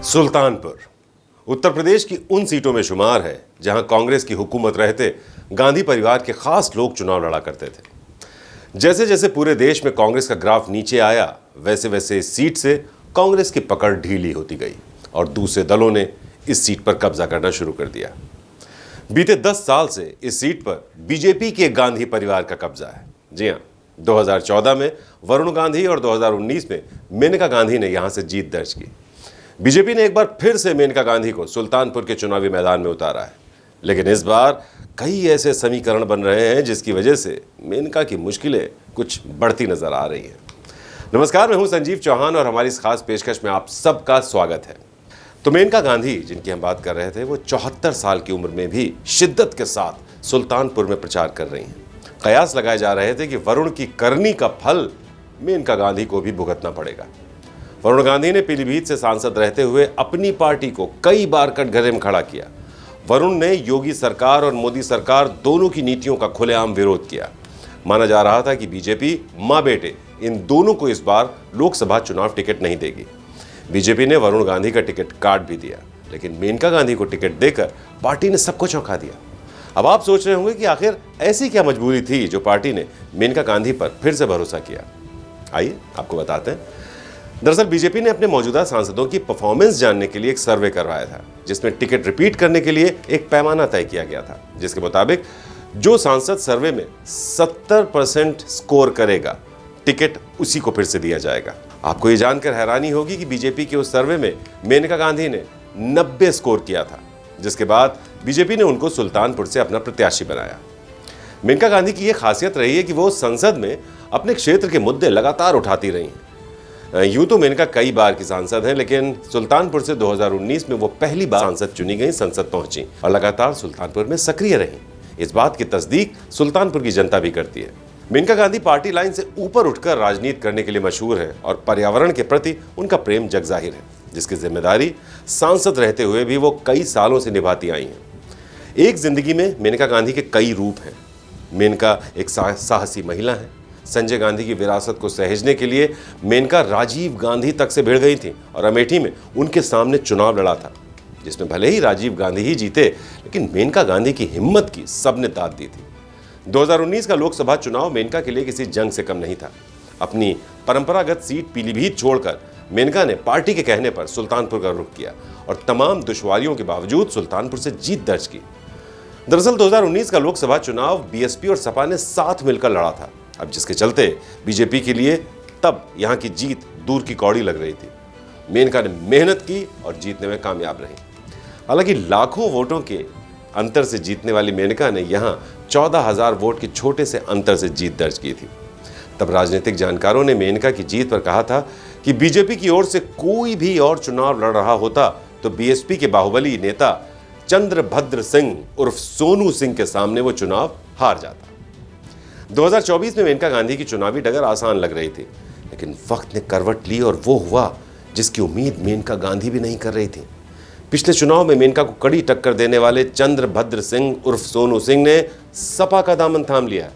सुल्तानपुर उत्तर प्रदेश की उन सीटों में शुमार है जहां कांग्रेस की हुकूमत रहते गांधी परिवार के खास लोग चुनाव लड़ा करते थे। जैसे जैसे पूरे देश में कांग्रेस का ग्राफ नीचे आया, वैसे वैसे इस सीट से कांग्रेस की पकड़ ढीली होती गई और दूसरे दलों ने इस सीट पर कब्जा करना शुरू कर दिया। बीते 10 साल से इस सीट पर बीजेपी के गांधी परिवार का कब्जा है। जी हां, 2014 में वरुण गांधी और 2019 में मेनका गांधी ने यहां से जीत दर्ज की। बीजेपी ने एक बार फिर से मेनका गांधी को सुल्तानपुर के चुनावी मैदान में उतारा है, लेकिन इस बार कई ऐसे समीकरण बन रहे हैं जिसकी वजह से मेनका की मुश्किलें कुछ बढ़ती नजर आ रही हैं। नमस्कार, मैं हूं संजीव चौहान और हमारी इस खास पेशकश में आप सबका स्वागत है। तो मेनका गांधी जिनकी हम बात कर रहे थे, वो 74 साल की उम्र में भी शिद्दत के साथ सुल्तानपुर में प्रचार कर रही हैं। कयास लगाए जा रहे थे कि वरुण की करनी का फल मेनका गांधी को भी भुगतना पड़ेगा। वरुण गांधी ने पीलीभीत से सांसद रहते हुए अपनी पार्टी को कई बार कटघरे में खड़ा किया। वरुण ने योगी सरकार और मोदी सरकार दोनों की नीतियों का खुलेआम विरोध किया। माना जा रहा था कि बीजेपी मां बेटे इन दोनों को इस बार लोकसभा चुनाव टिकट नहीं देगी। बीजेपी ने वरुण गांधी का टिकट काट भी दिया, लेकिन मेनका गांधी को टिकट देकर पार्टी ने सबको चौंका दिया। अब आप सोच रहे होंगे कि आखिर ऐसी क्या मजबूरी थी जो पार्टी ने मेनका गांधी पर फिर से भरोसा किया। आइए आपको बताते हैं। दरअसल बीजेपी ने अपने मौजूदा सांसदों की परफॉर्मेंस जानने के लिए एक सर्वे करवाया था, जिसमें टिकट रिपीट करने के लिए एक पैमाना तय किया गया था, जिसके मुताबिक जो सांसद सर्वे में 70% स्कोर करेगा, टिकट उसी को फिर से दिया जाएगा। आपको ये जानकर हैरानी होगी कि बीजेपी के उस सर्वे में मेनका गांधी ने 90 स्कोर किया था, जिसके बाद बीजेपी ने उनको सुल्तानपुर से अपना प्रत्याशी बनाया। मेनका गांधी की यह खासियत रही है कि वो संसद में अपने क्षेत्र के मुद्दे लगातार उठाती रही हैं। यूं तो मेनका कई बार की सांसद हैं, लेकिन सुल्तानपुर से 2019 में वो पहली बार सांसद चुनी गई, संसद पहुंची और लगातार सुल्तानपुर में सक्रिय रहीं। इस बात की तस्दीक सुल्तानपुर की जनता भी करती है। मेनका गांधी पार्टी लाइन से ऊपर उठकर राजनीति करने के लिए मशहूर है और पर्यावरण के प्रति उनका प्रेम जगजाहिर है, जिसकी जिम्मेदारी सांसद रहते हुए भी वो कई सालों से निभाती आई हैं। एक जिंदगी में मेनका गांधी के कई रूप हैं। मेनका एक साहसी महिला है। संजय गांधी की विरासत को सहेजने के लिए मेनका राजीव गांधी तक से भिड़ गई थी और अमेठी में उनके सामने चुनाव लड़ा था, जिसमें भले ही राजीव गांधी ही जीते, लेकिन मेनका गांधी की हिम्मत की सबने दाद दी थी। 2019 का लोकसभा चुनाव मेनका के लिए किसी जंग से कम नहीं था। अपनी परंपरागत सीट पीलीभीत छोड़कर मेनका ने पार्टी के कहने पर सुल्तानपुर का रुख किया और तमाम दुश्वारियों के बावजूद सुल्तानपुर से जीत दर्ज की। दरअसल 2019 का लोकसभा चुनाव बीएसपी और सपा ने साथ मिलकर लड़ा था, अब जिसके चलते बीजेपी के लिए तब यहां की जीत दूर की कौड़ी लग रही थी। मेनका ने मेहनत की और जीतने में कामयाब रही। हालांकि लाखों वोटों के अंतर से जीतने वाली मेनका ने यहां 14,000 वोट के छोटे से अंतर से जीत दर्ज की थी। तब राजनीतिक जानकारों ने मेनका की जीत पर कहा था कि बीजेपी की ओर से कोई भी और चुनाव लड़ रहा होता तो बीएसपी के बाहुबली नेता चंद्रभद्र सिंह उर्फ सोनू सिंह के सामने वो चुनाव हार जाता। 2024 में मेनका गांधी की चुनावी डगर आसान लग रही थी, लेकिन वक्त ने करवट ली और वो हुआ जिसकी उम्मीद मेनका गांधी भी नहीं कर रही थी। पिछले चुनाव में मेनका को कड़ी टक्कर देने वाले चंद्रभद्र सिंह उर्फ सोनू सिंह ने सपा का दामन थाम लिया।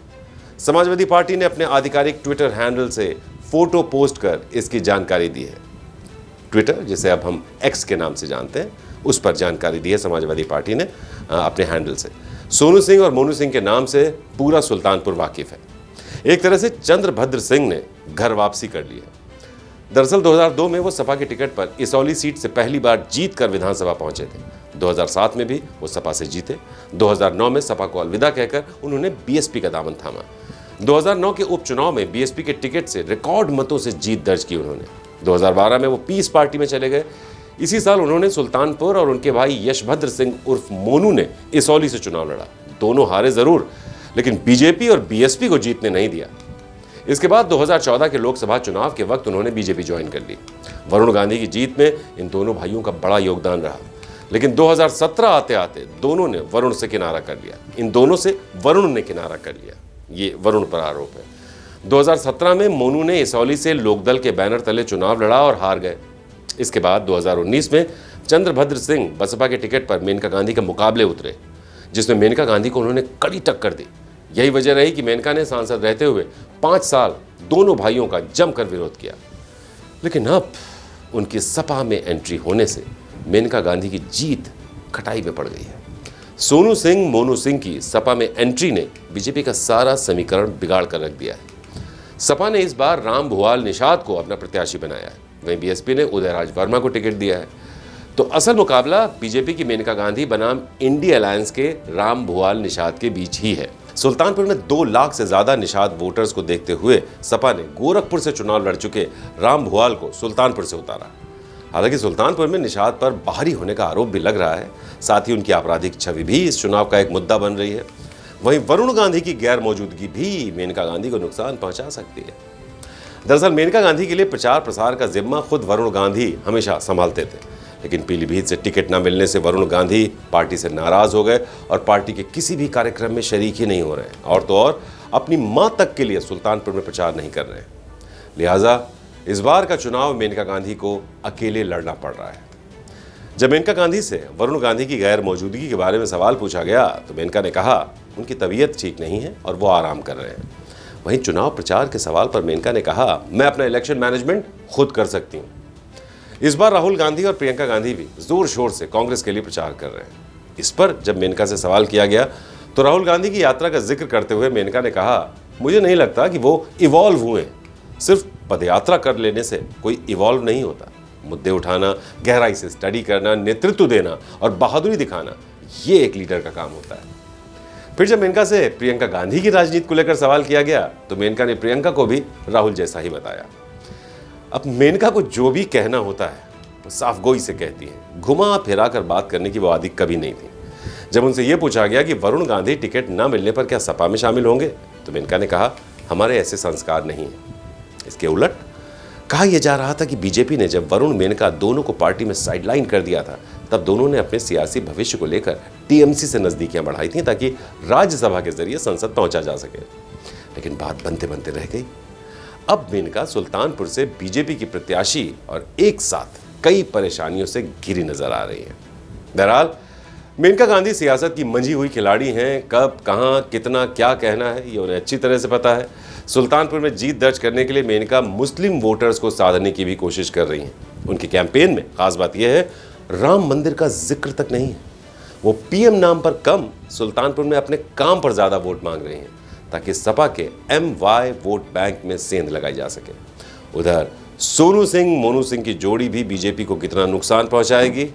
समाजवादी पार्टी ने अपने आधिकारिक ट्विटर हैंडल से फोटो पोस्ट कर इसकी जानकारी दी है। ट्विटर, जिसे अब हम एक्स के नाम से जानते हैं, उस पर जानकारी दी है समाजवादी पार्टी ने अपने हैंडल से। सोनू सिंह और मोनू सिंह के नाम से पूरा सुल्तानपुर वाकिफ है। एक तरह से चंद्रभद्र सिंह ने घर वापसी कर ली है। दरअसल 2002 में वो सपा के टिकट पर इसौली सीट से पहली बार जीत कर विधानसभा पहुंचे थे। 2007 में भी वो सपा से जीते। 2009 में सपा को अलविदा कहकर उन्होंने बीएसपी का दामन थामा। 2009 के उपचुनाव में बीएसपी के टिकट से रिकॉर्ड मतों से जीत दर्ज की उन्होंने। 2012 में वो पीस पार्टी में चले गए। इसी साल उन्होंने सुल्तानपुर और उनके भाई यशभद्र सिंह उर्फ मोनू ने इसौली से चुनाव लड़ा। दोनों हारे जरूर, लेकिन बीजेपी और बीएसपी को जीतने नहीं दिया। इसके बाद 2014 के लोकसभा चुनाव के वक्त उन्होंने बीजेपी ज्वाइन कर ली। वरुण गांधी की जीत में इन दोनों भाइयों का बड़ा योगदान रहा, लेकिन 2017 आते आते दोनों ने वरुण से किनारा कर लिया। इन दोनों से वरुण ने किनारा कर लिया, ये वरुण पर आरोप है। 2017 में मोनू ने इसौली से लोकदल के बैनर तले चुनाव लड़ा और हार गए। इसके बाद 2019 में चंद्रभद्र सिंह बसपा के टिकट पर मेनका गांधी के मुकाबले उतरे, जिसमें मेनका गांधी को उन्होंने कड़ी टक्कर दी। यही वजह रही कि मेनका ने सांसद रहते हुए 5 साल दोनों भाइयों का जमकर विरोध किया। लेकिन अब उनकी सपा में एंट्री होने से मेनका गांधी की जीत खटाई में पड़ गई है। सोनू सिंह मोनू सिंह की सपा में एंट्री ने बीजेपी का सारा समीकरण बिगाड़ कर रख दिया है। सपा ने इस बार राम भुआल निषाद को अपना प्रत्याशी बनाया है, वहीं बीएसपी ने उदयराज वर्मा को टिकट दिया है। तो असल मुकाबला बीजेपी की मेनका गांधी बनाम इंडी अलायंस के राम भुआल निषाद के बीच ही है। सुल्तानपुर में 2 लाख से ज्यादा निषाद वोटर्स को देखते हुए सपा ने गोरखपुर से चुनाव लड़ चुके राम भुआल को सुल्तानपुर से उतारा। हालांकि सुल्तानपुर में निषाद पर बाहरी होने का आरोप भी लग रहा है, साथ ही उनकी आपराधिक छवि भी इस चुनाव का एक मुद्दा बन रही है। वहीं वरुण गांधी की गैर मौजूदगी भी मेनका गांधी को नुकसान पहुंचा सकती है। दरअसल मेनका गांधी के लिए प्रचार प्रसार का जिम्मा खुद वरुण गांधी हमेशा संभालते थे, लेकिन पीलीभीत से टिकट न मिलने से वरुण गांधी पार्टी से नाराज हो गए और पार्टी के किसी भी कार्यक्रम में शरीक ही नहीं हो रहे हैं, और तो और अपनी मां तक के लिए सुल्तानपुर में प्रचार नहीं कर रहे हैं। लिहाजा इस बार का चुनाव मेनका गांधी को अकेले लड़ना पड़ रहा है। जब मेनका गांधी से वरुण गांधी की गैर मौजूदगी के बारे में सवाल पूछा गया तो मेनका ने कहा उनकी तबीयत ठीक नहीं है और वो आराम कर रहे हैं। वहीं चुनाव प्रचार के सवाल पर मेनका ने कहा, मैं अपना इलेक्शन मैनेजमेंट खुद कर सकती हूँ। इस बार राहुल गांधी और प्रियंका गांधी भी जोर शोर से कांग्रेस के लिए प्रचार कर रहे हैं। इस पर जब मेनका से सवाल किया गया तो राहुल गांधी की यात्रा का जिक्र करते हुए मेनका ने कहा, मुझे नहीं लगता कि वो इवॉल्व हुए, सिर्फ पदयात्रा कर लेने से कोई इवॉल्व नहीं होता। मुद्दे उठाना, गहराई से स्टडी करना, नेतृत्व देना और बहादुरी दिखाना, ये एक लीडर का काम होता है। फिर जब मेनका से प्रियंका गांधी की राजनीति को लेकर सवाल किया गया तो मेनका ने प्रियंका को भी राहुल जैसा ही बताया। अब मेनका को जो भी कहना होता है वो साफ गोई से कहती है, घुमा फिरा कर बात करने की वो आदत कभी नहीं थी। जब उनसे ये पूछा गया कि वरुण गांधी टिकट न मिलने पर क्या सपा में शामिल होंगे तो मेनका ने कहा, हमारे ऐसे संस्कार नहीं है। इसके उलट कहा यह जा रहा था कि बीजेपी ने जब वरुण मेनका दोनों को पार्टी में साइडलाइन कर दिया था तब दोनों ने अपने सियासी भविष्य को लेकर टीएमसी से नजदीकियां बढ़ाई थी ताकि राज्यसभा के जरिए संसद पहुंचा जा सके। लेकिन बात बनते बनते रह गई। अब मेनका सुल्तानपुर से बीजेपी की प्रत्याशी और एक साथ कई परेशानियों से घिरी नजर आ रही है। बहरहाल मेनका गांधी सियासत की मंझी हुई खिलाड़ी हैं। कब, कहां, कितना, क्या कहना है ये उन्हें अच्छी तरह से पता है। सुल्तानपुर में जीत दर्ज करने के लिए मेनका मुस्लिम वोटर्स को साधने की भी कोशिश कर रही हैं। उनके कैंपेन में खास बात यह है, राम मंदिर का जिक्र तक नहीं है। वो पीएम नाम पर कम, सुल्तानपुर में अपने काम पर ज्यादा वोट मांग रही हैं ताकि सपा के MY वोट बैंक में सेंध लगाई जा सके। उधर सोनू सिंह मोनू सिंह की जोड़ी भी बीजेपी को कितना नुकसान पहुंचाएगी,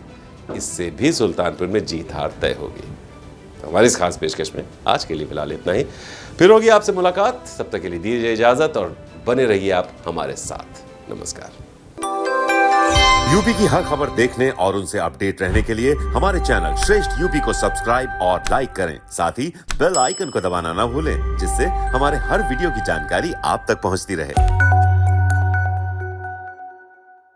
इससे भी सुल्तानपुर में जीत हार तय होगी। हमारी इस खास पेशकश में आज के लिए फिलहाल इतना ही। फिर होगी आपसे मुलाकात, तब तक के लिए दीजिए इजाजत और बने रहिए आप हमारे साथ। नमस्कार। यूपी की हर खबर देखने और उनसे अपडेट रहने के लिए हमारे चैनल श्रेष्ठ यूपी को सब्सक्राइब और लाइक करें। साथ ही बेल आइकन को दबाना ना भूलें, जिससे हमारे हर वीडियो की जानकारी आप तक पहुंचती रहे।